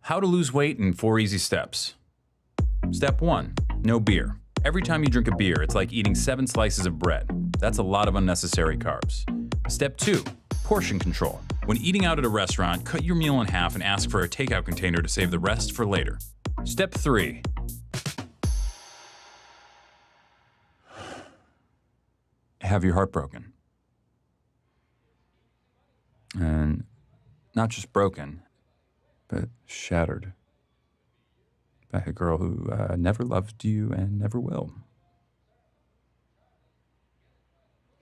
How to lose weight in 4 easy steps. Step 1, no beer. Every time you drink a beer, it's like eating 7 slices of bread. That's a lot of unnecessary carbs. Step 2, portion control. When eating out at a restaurant, cut your meal in half and ask for a takeout container to save the rest for later. Step 3, have your heart broken. And not just broken, but shattered by a girl who never loved you and never will.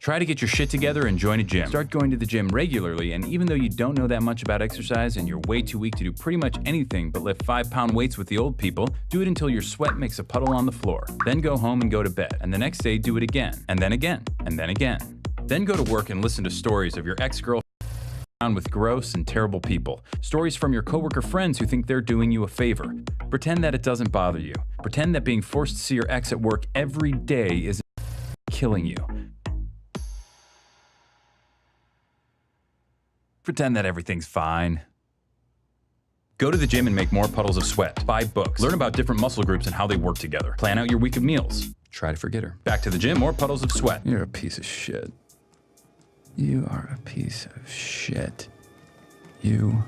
Try to get your shit together and join a gym. Start going to the gym regularly, and even though you don't know that much about exercise and you're way too weak to do pretty much anything but lift 5-pound weights with the old people, do it until your sweat makes a puddle on the floor. Then go home and go to bed. And the next day, do it again. And then again. And then again. Then go to work and listen to stories of your ex-girlfriend with gross and terrible people. Stories from your coworker friends who think they're doing you a favor. Pretend that it doesn't bother you. Pretend that being forced to see your ex at work every day is killing you. Pretend that everything's fine. Go to the gym and make more puddles of sweat. Buy books. Learn about different muscle groups and how they work together. Plan out your week of meals. Try to forget her. Back to the gym, more puddles of sweat. You're a piece of shit. You are a piece of shit. You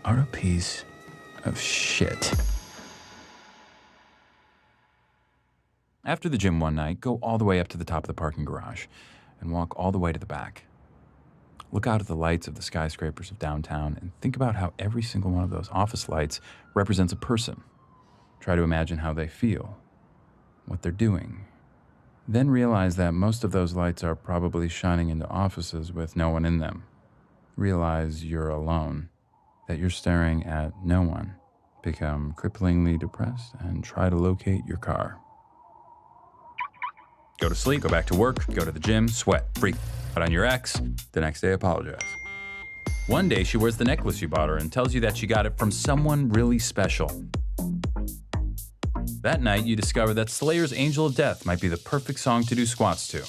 are a piece of shit. After the gym one night, go all the way up to the top of the parking garage and walk all the way to the back. Look out at the lights of the skyscrapers of downtown and think about how every single one of those office lights represents a person. Try to imagine how they feel, what they're doing. Then realize that most of those lights are probably shining into offices with no one in them. Realize you're alone, that you're staring at no one. Become cripplingly depressed and try to locate your car. Go to sleep, go back to work, go to the gym, sweat, freak out on your ex. The next day, apologize. One day, she wears the necklace you bought her and tells you that she got it from someone really special. That night, you discover that Slayer's Angel of Death might be the perfect song to do squats to.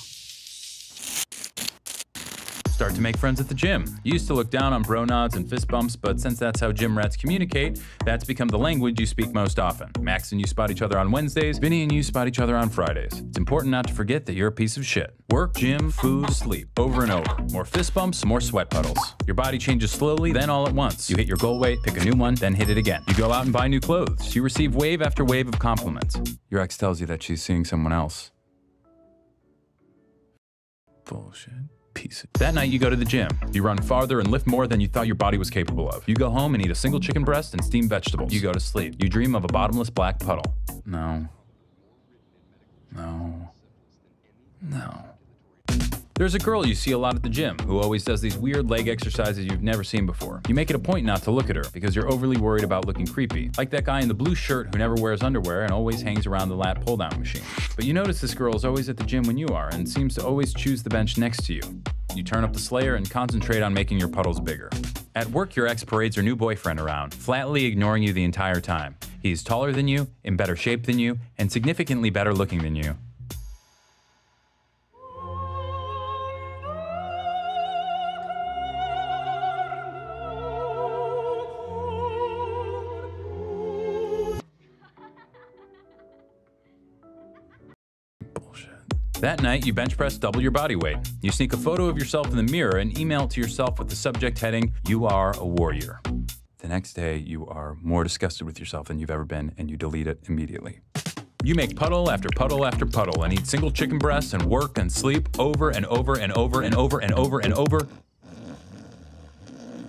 Start to make friends at the gym. You used to look down on bro nods and fist bumps, but since that's how gym rats communicate, that's become the language you speak most often. Max and you spot each other on Wednesdays, Vinny and you spot each other on Fridays. It's important not to forget that you're a piece of shit. Work, gym, food, sleep, over and over. More fist bumps, more sweat puddles. Your body changes slowly, then all at once. You hit your goal weight, pick a new one, then hit it again. You go out and buy new clothes. You receive wave after wave of compliments. Your ex tells you that she's seeing someone else. Bullshit. That night you go to the gym. You run farther and lift more than you thought your body was capable of. You go home and eat a single chicken breast and steamed vegetables. You go to sleep. You dream of a bottomless black puddle. No. No. No. There's a girl you see a lot at the gym who always does these weird leg exercises you've never seen before. You make it a point not to look at her because you're overly worried about looking creepy. Like that guy in the blue shirt who never wears underwear and always hangs around the lat pull-down machine. But you notice this girl is always at the gym when you are and seems to always choose the bench next to you. You turn up the Slayer and concentrate on making your puddles bigger. At work, your ex parades her new boyfriend around, flatly ignoring you the entire time. He's taller than you, in better shape than you, and significantly better looking than you. That night, you bench press double your body weight. You sneak a photo of yourself in the mirror and email it to yourself with the subject heading, "You are a warrior." The next day, you are more disgusted with yourself than you've ever been, and you delete it immediately. You make puddle after puddle after puddle and eat single chicken breasts and work and sleep over and over and over and over and over and over.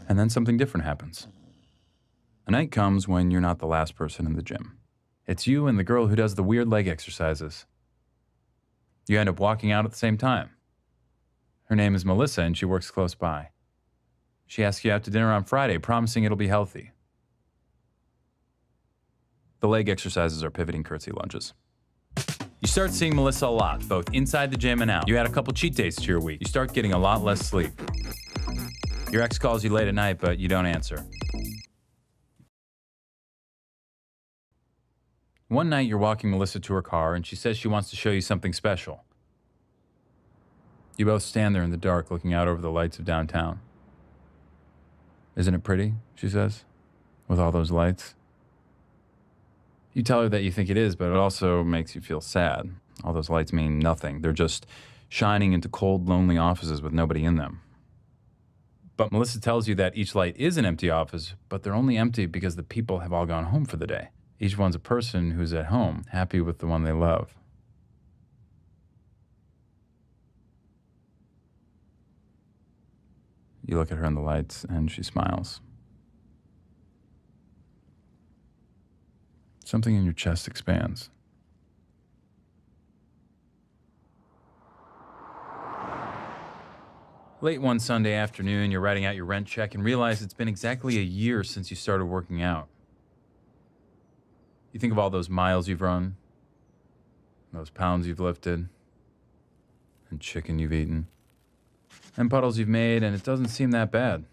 And then something different happens. A night comes when you're not the last person in the gym. It's you and the girl who does the weird leg exercises. You end up walking out at the same time. Her name is Melissa and she works close by. She asks you out to dinner on Friday, promising it'll be healthy. The leg exercises are pivoting curtsy lunges. You start seeing Melissa a lot, both inside the gym and out. You add a couple cheat days to your week. You start getting a lot less sleep. Your ex calls you late at night, but you don't answer. One night, you're walking Melissa to her car, and she says she wants to show you something special. You both stand there in the dark, looking out over the lights of downtown. "Isn't it pretty?" she says, "with all those lights?" You tell her that you think it is, but it also makes you feel sad. All those lights mean nothing. They're just shining into cold, lonely offices with nobody in them. But Melissa tells you that each light is an empty office, but they're only empty because the people have all gone home for the day. Each one's a person who's at home, happy with the one they love. You look at her in the lights, and she smiles. Something in your chest expands. Late one Sunday afternoon, you're writing out your rent check and realize it's been exactly a year since you started working out. You think of all those miles you've run, those pounds you've lifted, and chicken you've eaten, and puddles you've made, and it doesn't seem that bad.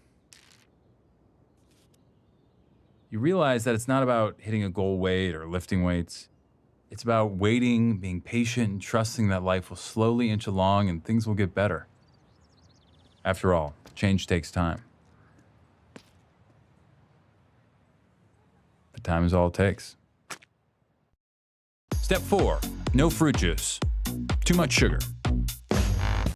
You realize that it's not about hitting a goal weight or lifting weights. It's about waiting, being patient, and trusting that life will slowly inch along and things will get better. After all, change takes time. But time is all it takes. Step 4, no fruit juice. Too much sugar.